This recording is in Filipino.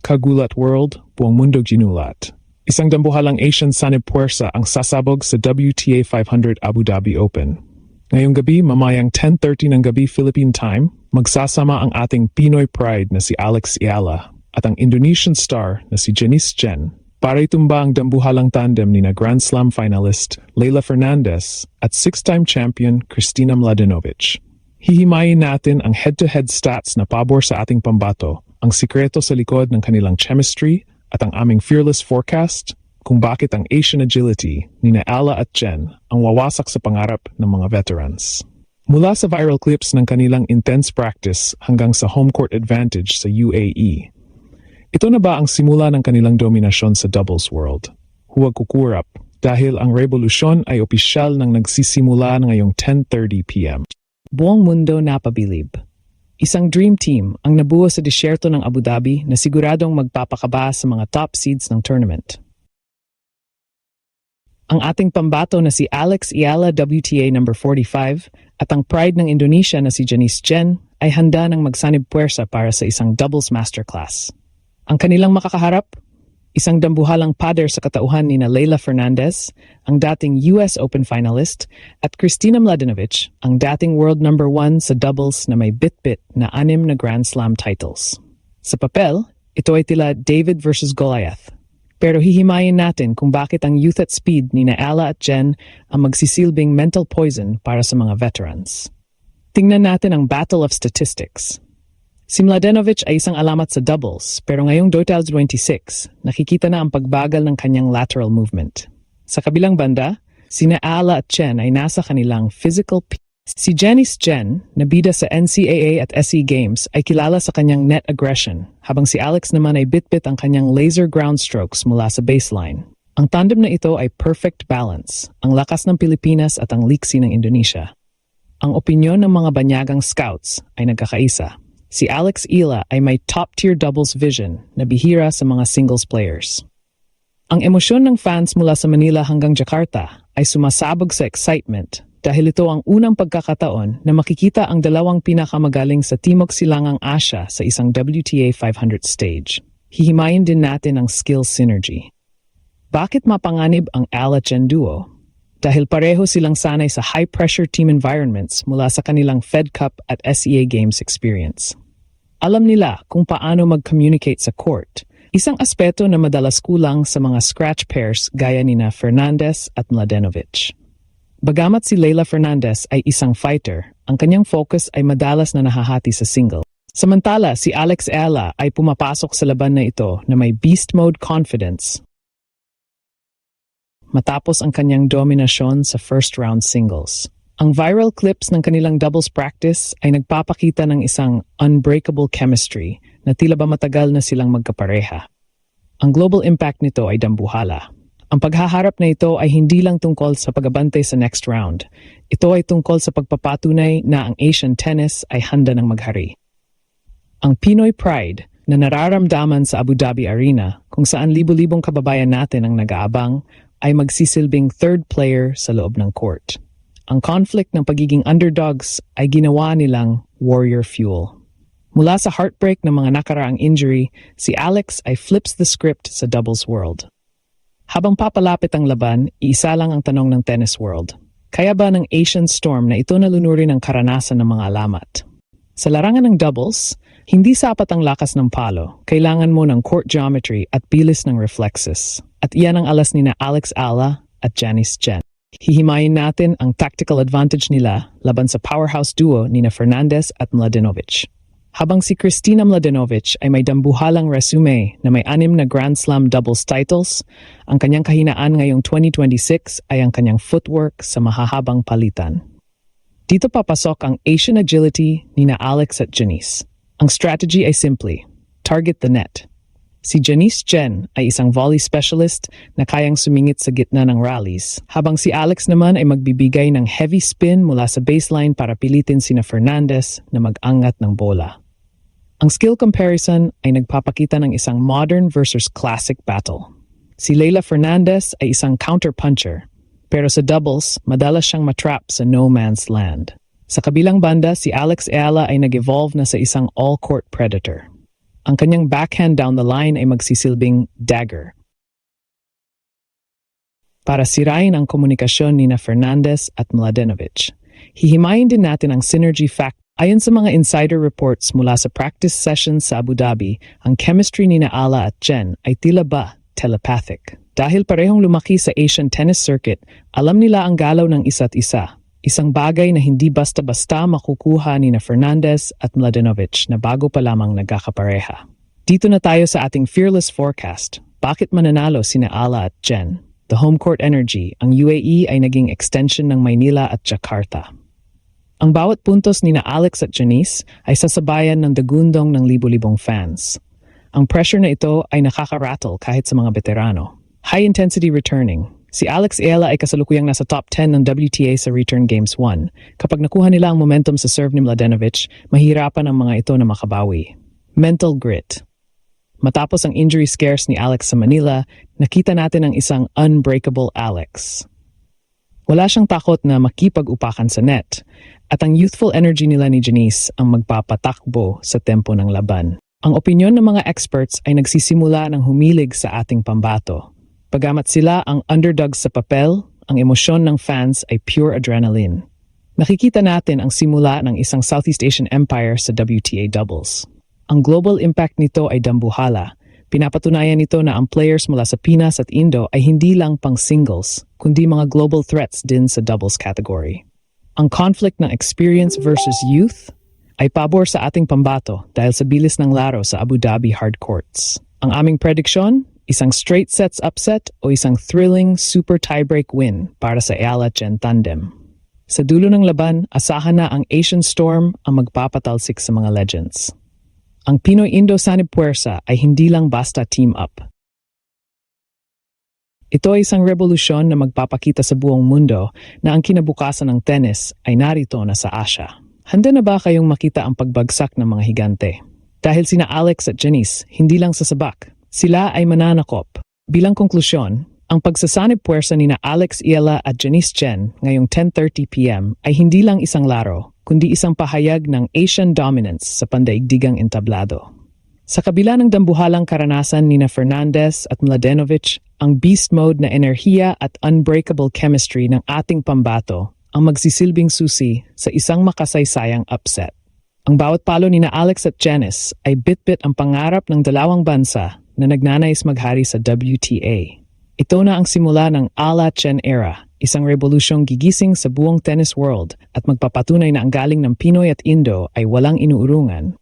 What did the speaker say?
Kagulat World, buong mundo ginulat. Isang dambuhalang Asian sanib puwersa ang sasabog sa WTA 500 Abu Dhabi Open. Ngayong gabi, mamayang 10:30 ng gabi Philippine Time, magsasama ang ating Pinoy Pride na si Alex Eala at ang Indonesian star na si Janice Jen para itumba ang dambuhalang tandem ni na Grand Slam finalist Leylah Fernandez at six-time champion Kristina Mladenovic. Hihimayin natin ang head-to-head stats na pabor sa ating pambato, ang sikreto sa likod ng kanilang chemistry at ang aming fearless forecast kung bakit ang Asian agility ni na Ala at Jen ang wawasak sa pangarap ng mga veterans. Mula sa viral clips ng kanilang intense practice hanggang sa home court advantage sa UAE. Ito na ba ang simula ng kanilang dominasyon sa doubles world? Huwag kukurap dahil ang revolusyon ay opisyal nang nagsisimula ngayong 10:30 p.m. Buong mundo napabilib. Isang dream team ang nabuo sa disyerto ng Abu Dhabi na siguradong magpapakaba sa mga top seeds ng tournament. Ang ating pambato na si Alex Eala WTA number 45 at ang pride ng Indonesia na si Janice Jen ay handa ng magsanib puwersa para sa isang doubles masterclass. Ang kanilang makakaharap, isang dambuhalang pader sa katauhan ni na Leylah Fernandez, ang dating US Open finalist, at Kristina Mladenovic, ang dating world number 1 sa doubles na may bit-bit na 6 na Grand Slam titles. Sa papel, ito ay tila David versus Goliath. Pero hihimayin natin kung bakit ang youth at speed ni na Ala at Jen ang magsisilbing mental poison para sa mga veterans. Tingnan natin ang Battle of Statistics. Si Mladenovic ay isang alamat sa doubles, pero ngayong 2026, nakikita na ang pagbagal ng kanyang lateral movement. Sa kabilang banda, sina Ala at Jen ay nasa kanilang physical peak. Si Janice Jen, na bida sa NCAA at SE Games, ay kilala sa kanyang net aggression, habang si Alex naman ay bit-bit ang kanyang laser ground strokes mula sa baseline. Ang tandem na ito ay perfect balance, ang lakas ng Pilipinas at ang liksi ng Indonesia. Ang opinyon ng mga banyagang scouts ay nagkakaisa. Si Alex Eala ay may top-tier doubles vision na bihira sa mga singles players. Ang emosyon ng fans mula sa Manila hanggang Jakarta ay sumasabog sa excitement dahil ito ang unang pagkakataon na makikita ang dalawang pinakamagaling sa Timog Silangang Asya sa isang WTA 500 stage. Hihimayin din natin ang skill synergy. Bakit mapanganib ang Ala-Jen duo? Dahil pareho silang sanay sa high-pressure team environments mula sa kanilang Fed Cup at SEA Games experience. Alam nila kung paano mag-communicate sa court, isang aspeto na madalas kulang sa mga scratch pairs gaya ni na Fernandez at Mladenovic. Bagamat si Leylah Fernandez ay isang fighter, ang kanyang focus ay madalas na nahahati sa single. Samantala, si Alex Eala ay pumapasok sa laban na ito na may beast mode confidence matapos ang kanyang dominasyon sa first round singles. Ang viral clips ng kanilang doubles practice ay nagpapakita ng isang unbreakable chemistry na tila ba matagal na silang magkapareha. Ang global impact nito ay dambuhala. Ang paghaharap na ito ay hindi lang tungkol sa pag-abante sa next round. Ito ay tungkol sa pagpapatunay na ang Asian tennis ay handa ng maghari. Ang Pinoy Pride na nararamdaman sa Abu Dhabi Arena kung saan libo-libong kababayan natin ang nag-aabang ay magsisilbing third player sa loob ng court. Ang conflict ng pagiging underdogs ay ginawa nilang warrior fuel. Mula sa heartbreak ng mga nakaraang injury, si Alex ay flips the script sa doubles world. Habang papalapit ang laban, iisa lang ang tanong ng tennis world. Kaya ba ng Asian Storm na ito nalunurin ang karanasan ng mga alamat? Sa larangan ng doubles, hindi sapat ang lakas ng palo. Kailangan mo ng court geometry at bilis ng reflexes. At iyan ang alas ni na Alex Eala at Janice Jen. Hihimayin natin ang tactical advantage nila laban sa powerhouse duo ni na Fernandez at Mladenovic. Habang si Kristina Mladenovic ay may dambuhalang resume na may 6 na Grand Slam doubles titles, ang kanyang kahinaan ngayong 2026 ay ang kanyang footwork sa mahahabang palitan. Dito papasok ang Asian agility ni na Alex at Janice. Ang strategy ay simply, target the net. Si Janice Jen ay isang volley specialist na kayang sumingit sa gitna ng rallies, habang si Alex naman ay magbibigay ng heavy spin mula sa baseline para pilitin sina Fernandez na mag-angat ng bola. Ang skill comparison ay nagpapakita ng isang modern versus classic battle. Si Leylah Fernandez ay isang counter-puncher, pero sa doubles, madalas siyang matrap sa no man's land. Sa kabilang banda, si Alex Eala ay nag-evolve na sa isang all-court predator. Ang kanyang backhand down the line ay magsisilbing dagger para sirain ang komunikasyon ni Fernandez at Mladenovic. Hihimayin din natin ang synergy fact. Ayon sa mga insider reports mula sa practice sessions sa Abu Dhabi, ang chemistry ni Ala at Jen ay tila ba telepathic. Dahil parehong lumaki sa Asian tennis circuit, alam nila ang galaw ng isa't isa. Isang bagay na hindi basta-basta makukuha ni Fernandez at Mladenovic na bago pa lamang nagkakapareha. Dito na tayo sa ating fearless forecast. Bakit mananalo sina Ala at Jen? The home court energy, ang UAE ay naging extension ng Maynila at Jakarta. Ang bawat puntos ni Alex at Janice ay sasabayan ng dagundong ng libo-libong fans. Ang pressure na ito ay nakaka-rattle kahit sa mga veterano. High intensity returning. Si Alex Ayala ay kasalukuyang nasa top 10 ng WTA sa Return Games 1. Kapag nakuha nila ang momentum sa serve ni Mladenovic, mahirapan ang mga ito na makabawi. Mental grit. Matapos ang injury scares ni Alex sa Manila, nakita natin ang isang unbreakable Alex. Wala siyang takot na makipag-upakan sa net, at ang youthful energy nila ni Janice ang magpapatakbo sa tempo ng laban. Ang opinyon ng mga experts ay nagsisimula ng humilig sa ating pambato. Pagamat sila ang underdogs sa papel, ang emosyon ng fans ay pure adrenaline. Nakikita natin ang simula ng isang Southeast Asian empire sa WTA doubles. Ang global impact nito ay dambuhala. Pinapatunayan nito na ang players mula sa Pinas at Indo ay hindi lang pang singles, kundi mga global threats din sa doubles category. Ang conflict ng experience versus youth ay pabor sa ating pambato dahil sa bilis ng laro sa Abu Dhabi hard courts. Ang aming prediction, isang straight sets upset o isang thrilling super tiebreak win para sa Ayala Jen tandem. Sa dulo ng laban, asahan na ang Asian Storm ang magpapatalsik sa mga legends. Ang Pinoy-Indo Sanib Puwersa ay hindi lang basta team up. Ito ay isang revolusyon na magpapakita sa buong mundo na ang kinabukasan ng tennis ay narito na sa Asia. Handa na ba kayong makita ang pagbagsak ng mga higante? Dahil sina Alex at Janice, hindi lang sasabak. Sila ay mananakop. Bilang konklusyon, ang pagsasanib puwersa ni Alex Ayala at Janice Jen ngayong 10:30 p.m. ay hindi lang isang laro, kundi isang pahayag ng Asian dominance sa pandaigdigang entablado. Sa kabila ng dambuhalang karanasan ni Fernandez at Mladenovic, ang beast mode na enerhiya at unbreakable chemistry ng ating pambato ang magsisilbing susi sa isang makasaysayang upset. Ang bawat palo ni Alex at Janice ay bit-bit ang pangarap ng dalawang bansa na nagnanais maghari sa WTA. Ito na ang simula ng Ala Chen era, isang revolusyong gigising sa buong tennis world at magpapatunay na ang galing ng Pinoy at Indo ay walang inuurungan